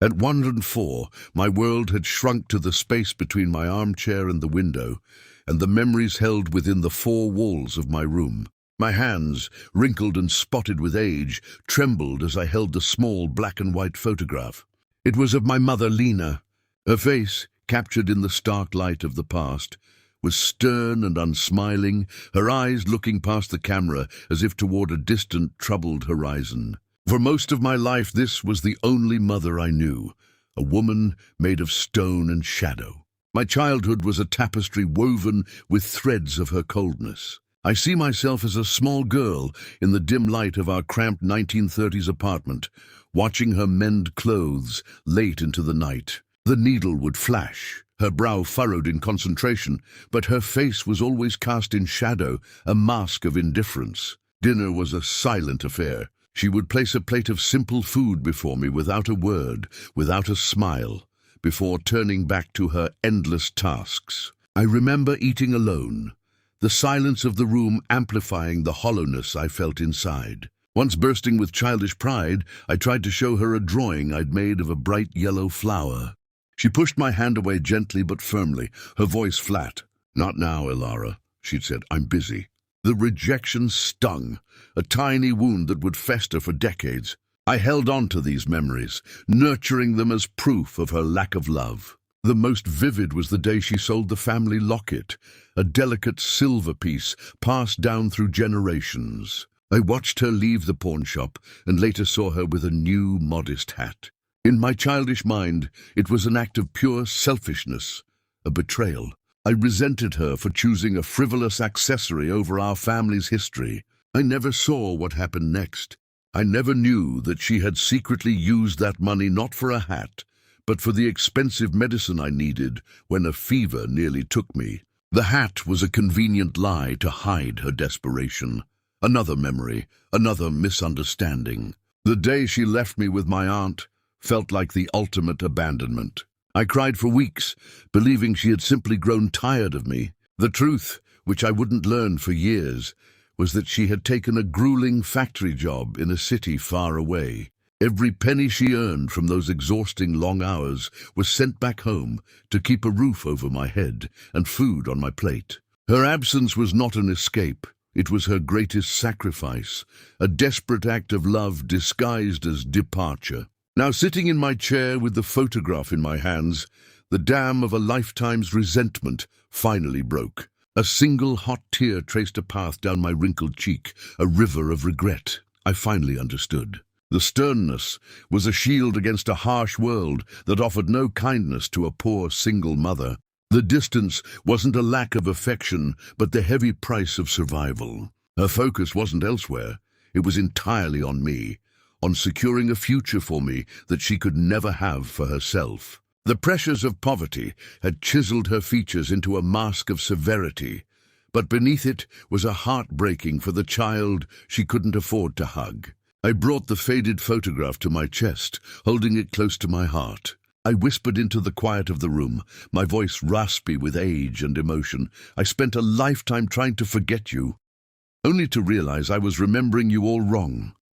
At 104, my world had shrunk to the space between my armchair and the window, and the memories held within the four walls of my room. My hands, wrinkled and spotted with age, trembled as I held the small black-and-white photograph. It was of my mother, Lena. Her face, captured in the stark light of the past, was stern and unsmiling, her eyes looking past the camera as if toward a distant, troubled horizon. For most of my life, this was the only mother I knew, a woman made of stone and shadow. My childhood was a tapestry woven with threads of her coldness. I see myself as a small girl in the dim light of our cramped 1930s apartment, watching her mend clothes late into the night. The needle would flash, her brow furrowed in concentration, but her face was always cast in shadow, a mask of indifference. Dinner was a silent affair. She would place a plate of simple food before me without a word, without a smile, before turning back to her endless tasks. I remember eating alone, the silence of the room amplifying the hollowness I felt inside. Once bursting with childish pride, I tried to show her a drawing I'd made of a bright yellow flower. She pushed my hand away gently but firmly, her voice flat. "Not now, Ilara," she'd said. "I'm busy." The rejection stung, a tiny wound that would fester for decades. I held on to these memories, nurturing them as proof of her lack of love. The most vivid was the day she sold the family locket, a delicate silver piece passed down through generations. I watched her leave the pawn shop and later saw her with a new, modest hat. In my childish mind, it was an act of pure selfishness, a betrayal. I resented her for choosing a frivolous accessory over our family's history. I never saw what happened next. I never knew that she had secretly used that money not for a hat, but for the expensive medicine I needed when a fever nearly took me. The hat was a convenient lie to hide her desperation. Another memory, another misunderstanding. The day she left me with my aunt felt like the ultimate abandonment. I cried for weeks, believing she had simply grown tired of me. The truth, which I wouldn't learn for years, was that she had taken a grueling factory job in a city far away. Every penny she earned from those exhausting long hours was sent back home to keep a roof over my head and food on my plate. Her absence was not an escape. It was her greatest sacrifice, a desperate act of love disguised as departure. Now, sitting in my chair with the photograph in my hands, the dam of a lifetime's resentment finally broke. A single hot tear traced a path down my wrinkled cheek, a river of regret. I finally understood. The sternness was a shield against a harsh world that offered no kindness to a poor single mother. The distance wasn't a lack of affection, but the heavy price of survival. Her focus wasn't elsewhere. It was entirely on me, on securing a future for me that she could never have for herself. The pressures of poverty had chiseled her features into a mask of severity, but beneath it was a heartbreaking for the child she couldn't afford to hug. I brought the faded photograph to my chest, holding it close to my heart. I whispered into the quiet of the room, my voice raspy with age and emotion. "I spent a lifetime trying to forget you, only to realize I was remembering you all wrong.